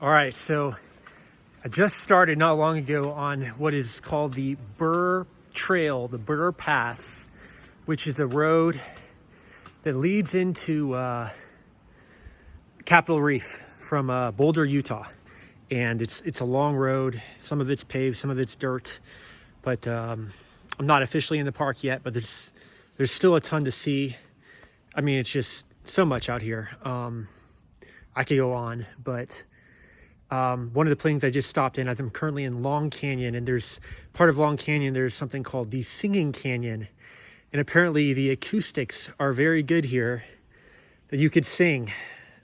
All right, so I just started not long ago on what is called the Burr Trail, the Burr Pass, which is a road that leads into Capitol Reef from Boulder, Utah. And it's a long road. Some of it's paved, some of it's dirt. But I'm not officially in the park yet, but there's still a ton to see. I mean, it's just so much out here. I could go on, but one of the places I just stopped in, as I'm currently in Long Canyon, and there's part of Long Canyon, there's something called the Singing Canyon. And apparently the acoustics are very good here, that you could sing.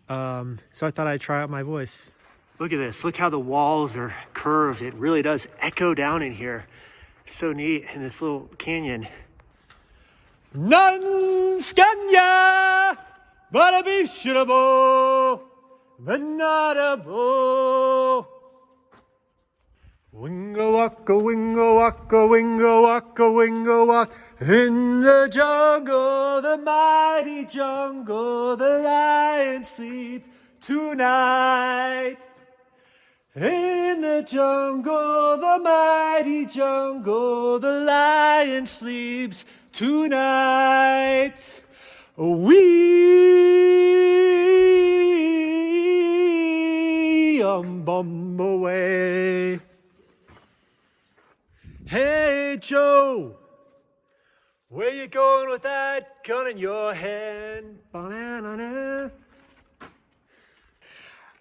So I thought I'd try out my voice. Look at this, look how the walls are curved. It really does echo down in here. It's so neat in this little canyon. None scania, but a be shootable. Venadable. Wingo waka, wingo waka, wingo waka, wingo waka. In the jungle, the mighty jungle, the lion sleeps tonight. In the jungle, the mighty jungle, the lion sleeps tonight. We bum away. Hey Joe, where you going with that gun in your hand? Banana.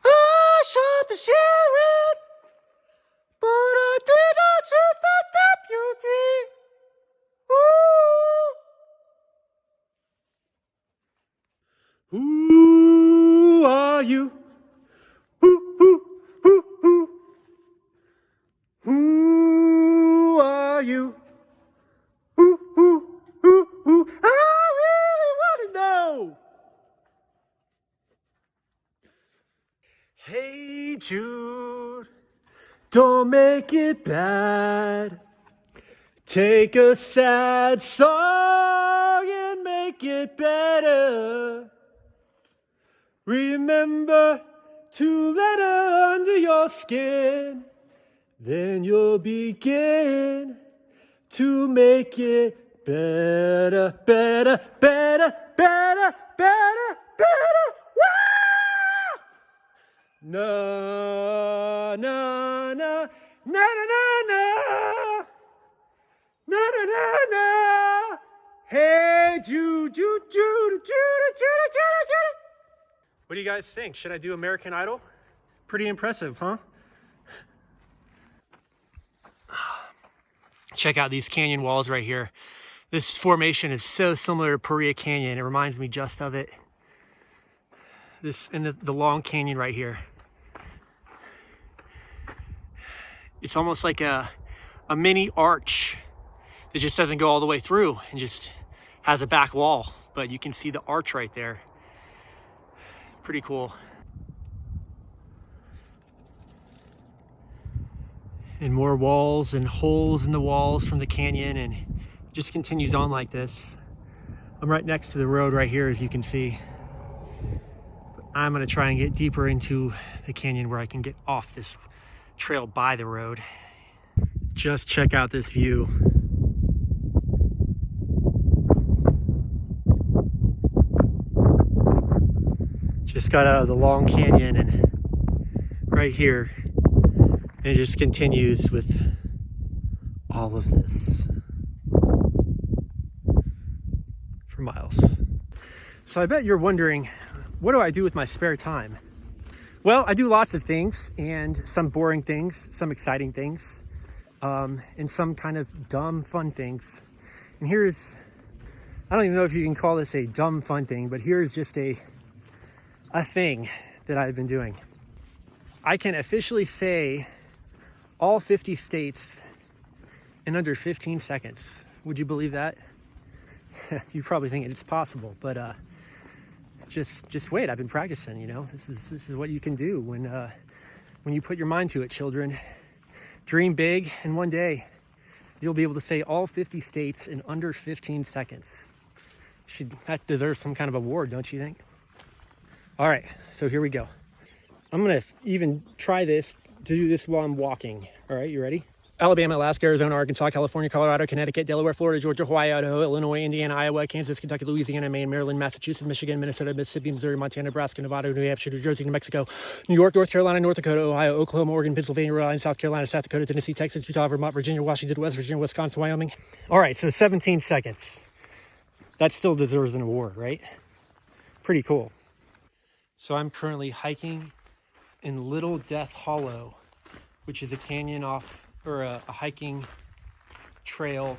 I shot the sheriff, but I did not shoot the deputy. Ooh. Who are you? Who are you? I really want to know. Hey Jude, don't make it bad. Take a sad song and make it better. Remember to let her under your skin. Then you'll begin to make it better, better, better, better, better, better. Woo! Na, na, na, na, na, na, na, na, na, na. Hey, Jude, Jude, Jude, Jude, Jude, Jude, Jude. What do you guys think? Should I do American Idol? Pretty impressive, huh? Check out these canyon walls right here. This formation is so similar to Paria Canyon. It reminds me just of it. This and the Long Canyon right here. It's almost like a mini arch that just doesn't go all the way through and just has a back wall, but you can see the arch right there. Pretty cool. And more walls and holes in the walls from the canyon, and it just continues on like this. I'm right next to the road right here, as you can see. But I'm gonna try and get deeper into the canyon where I can get off this trail by the road. Just check out this view. Just got out of the Long Canyon, and right here, it just continues with all of this for miles. So I bet you're wondering, what do I do with my spare time? Well, I do lots of things, and some boring things, some exciting things, and some kind of dumb fun things. And here's, I don't even know if you can call this a dumb fun thing, but here's just a thing that I've been doing. I can officially say all 50 states in under 15 seconds. Would you believe that? You probably think it's possible, but just wait. I've been practicing, you know. This is what you can do when you put your mind to it, children. Dream big, and one day you'll be able to say all 50 states in under 15 seconds. That deserves some kind of award, don't you think? All right, so here we go. I'm gonna even try this to do this while I'm walking. All right, you ready? Alabama, Alaska, Arizona, Arkansas, California, Colorado, Connecticut, Delaware, Florida, Georgia, Hawaii, Idaho, Illinois, Indiana, Iowa, Kansas, Kentucky, Louisiana, Maine, Maryland, Massachusetts, Michigan, Minnesota, Mississippi, Missouri, Montana, Nebraska, Nevada, New Hampshire, New Jersey, New Mexico, New York, North Carolina, North Dakota, Ohio, Oklahoma, Oregon, Pennsylvania, Rhode Island, South Carolina, South Dakota, Tennessee, Texas, Utah, Vermont, Virginia, Washington, West Virginia, Wisconsin, Wyoming. All right, so 17 seconds. That still deserves an award, right? Pretty cool. So I'm currently hiking in Little Death Hollow, which is a canyon off, or a hiking trail.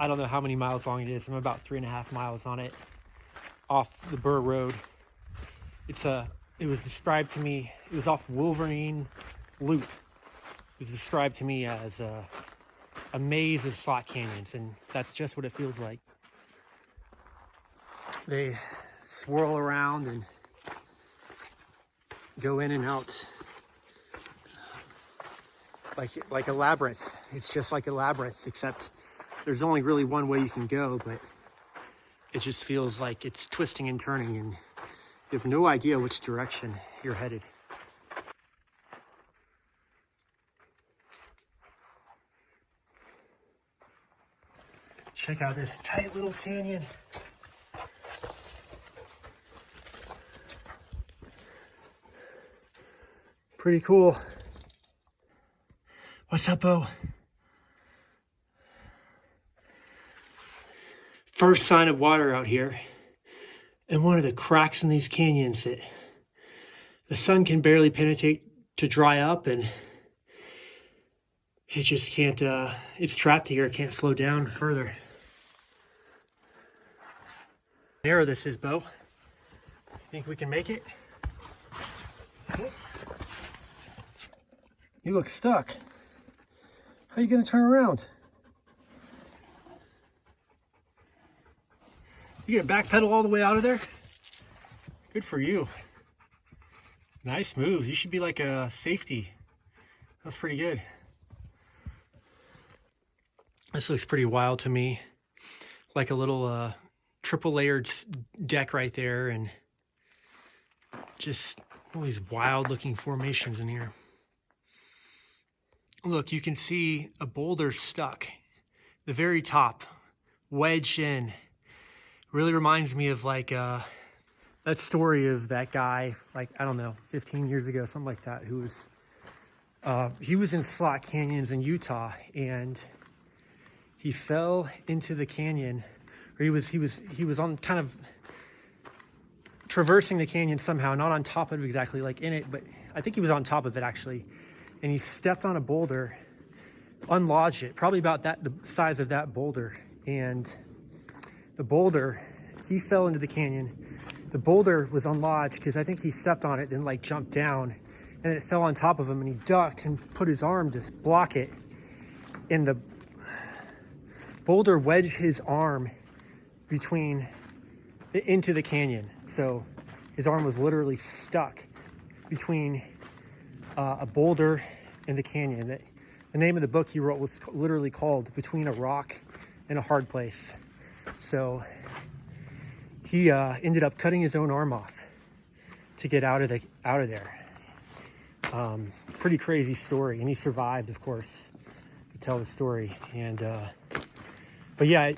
I don't know how many miles long it is. I'm about 3.5 miles on it, off the Burr Road. It was described to me, it was off Wolverine Loop. It was described to me as a maze of slot canyons, and that's just what it feels like. They swirl around and go in and out like a labyrinth. It's just like a labyrinth, except there's only really one way you can go, but it just feels like it's twisting and turning, and you have no idea which direction you're headed. Check out this tight little canyon. Pretty cool. What's up, Bo? First sign of water out here. And one of the cracks in these canyons that the sun can barely penetrate to dry up, and it just can't, it's trapped here, it can't flow down further. Narrow this is, Bo. Think we can make it? You look stuck. How are you gonna turn around? You gonna backpedal all the way out of there? Good for you. Nice moves. You should be like a safety. That's pretty good. This looks pretty wild to me. Like a little triple layered deck right there, and just all these wild looking formations in here. Look, you can see a boulder stuck, the very top, wedged in. Really reminds me of like that story of that guy, like, I don't know, 15 years ago, something like that, who was, he was in slot canyons in Utah, and he fell into the canyon, or he was on kind of traversing the canyon somehow, not on top of it exactly, like in it, but I think he was on top of it actually. And he stepped on a boulder, unlodged it, probably about the size of that boulder. And the boulder, he fell into the canyon. The boulder was unlodged because I think he stepped on it, then like jumped down, and then it fell on top of him, and he ducked and put his arm to block it. And the boulder wedged his arm into the canyon. So his arm was literally stuck between a boulder in the canyon. The name of the book he wrote was literally called Between a Rock and a Hard Place. So he ended up cutting his own arm off to get out of there. Pretty crazy story, and he survived, of course, to tell the story. And but yeah,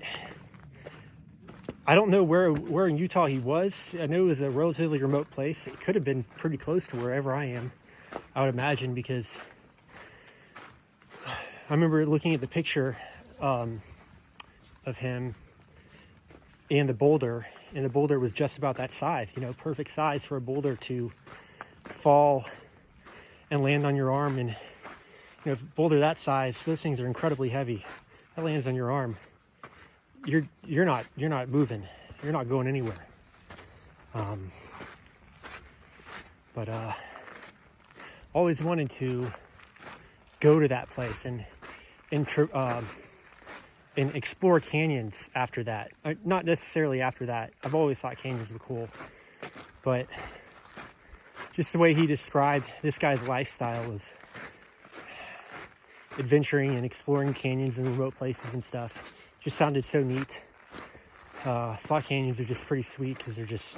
I don't know where in Utah he was. I know it was a relatively remote place. It could have been pretty close to wherever I am, I would imagine, because I remember looking at the picture of him and the boulder was just about that size, you know, perfect size for a boulder to fall and land on your arm. And, you know, boulder that size, those things are incredibly heavy. That lands on your arm, you're not moving, you're not going anywhere. But always wanted to go to that place and explore canyons after that. Not necessarily after that. I've always thought canyons were cool, but just the way he described this guy's lifestyle was adventuring and exploring canyons and remote places and stuff. Just sounded so neat. Slot canyons are just pretty sweet because they're just,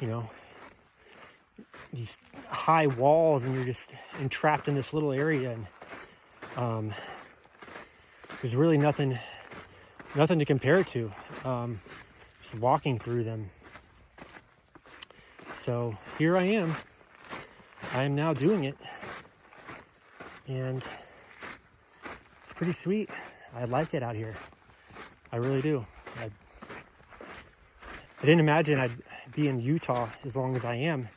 you know, these high walls, and you're just entrapped in this little area, and there's really nothing to compare it to. Just walking through them. So here I am. I am now doing it, and it's pretty sweet. I like it out here. I really do. I didn't imagine I'd be in Utah as long as I am,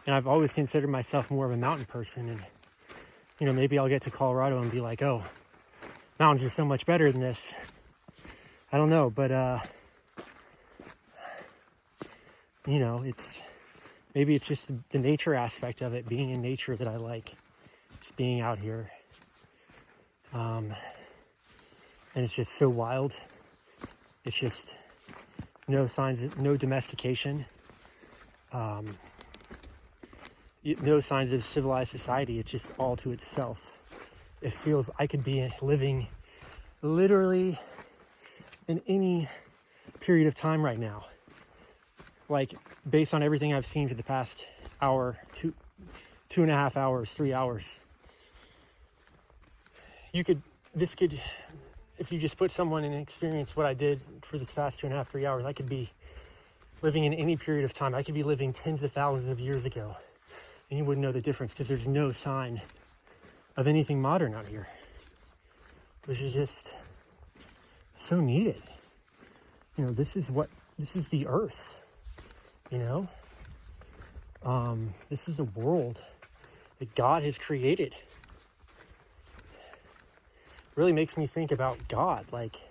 and I've always considered myself more of a mountain person. And maybe I'll get to Colorado and be like, oh, mountains are so much better than this. I don't know, but maybe it's just the nature aspect of it, being in nature, that I like. Just being out here, and it's just so wild. It's just no signs of, no domestication, no signs of civilized society. It's just all to itself. It feels I could be living literally in any period of time right now. Like, based on everything I've seen for the past hour, 2.5 hours, 3 hours. If you just put someone in and experience what I did for this past 2.5, 3 hours, I could be living in any period of time. I could be living tens of thousands of years ago, and you wouldn't know the difference, because there's no sign of anything modern out here, which is just so needed. This is the earth, this is a world that God has created. Really makes me think about God. Like,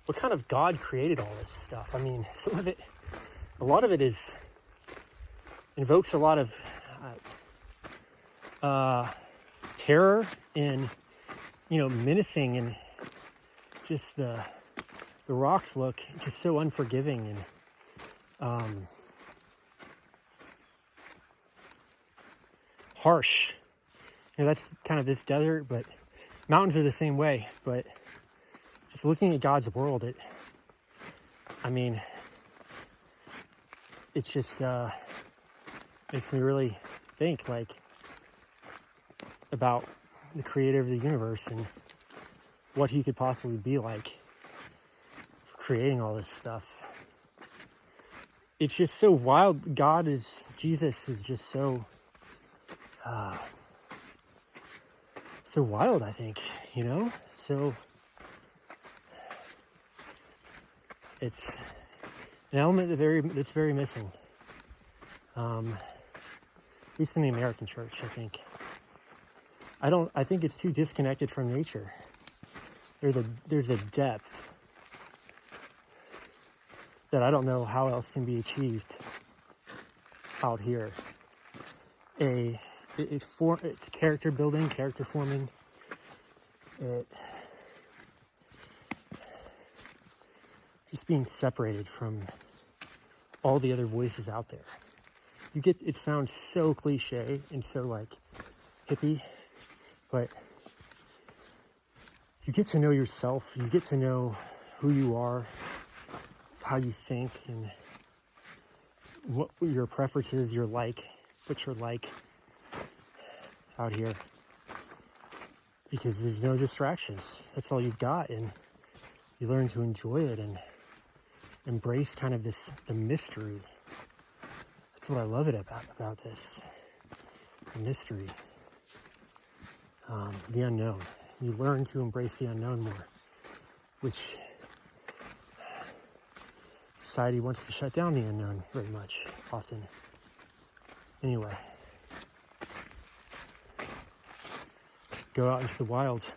what kind of God created all this stuff? I mean, a lot of it invokes a lot of terror and menacing, and just the rocks look just so unforgiving and harsh. That's kind of this desert, but mountains are the same way. But just looking at God's world, it just makes me really think about the creator of the universe and what he could possibly be like for creating all this stuff. It's just so wild. Jesus is just so wild, I think, so it's an element that's very missing, at least in the American church. I think it's too disconnected from nature. There's a depth that I don't know how else can be achieved out here. It's character building, character forming. Just being separated from all the other voices out there. It sounds so cliche and so hippie, but you get to know yourself. You get to know who you are, how you think, and what your preferences, what you're like out here, because there's no distractions. That's all you've got, and you learn to enjoy it and embrace kind of the mystery. That's what I love about this, the mystery, the unknown. You learn to embrace the unknown more, which society wants to shut down the unknown very much, often. Anyway, go out into the wild.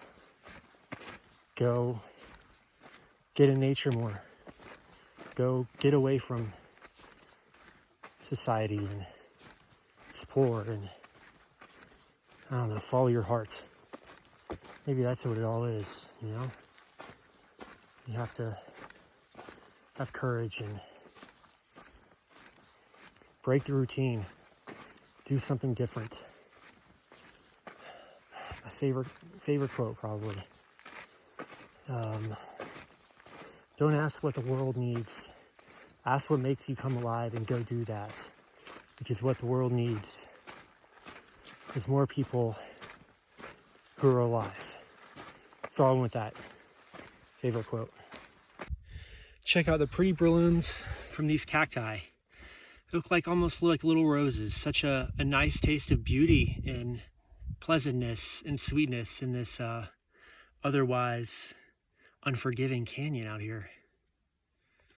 Go get in nature more. Go get away from society and explore and, I don't know, follow your heart. Maybe that's what it all is, You have to have courage and break the routine. Do something different. My favorite quote, probably. Don't ask what the world needs. Ask what makes you come alive and go do that. because what the world needs is more people who are alive. So on with that favorite quote. Check out the pretty blooms from these cacti. They look almost like little roses. Such a nice taste of beauty and pleasantness and sweetness in this otherwise unforgiving canyon out here.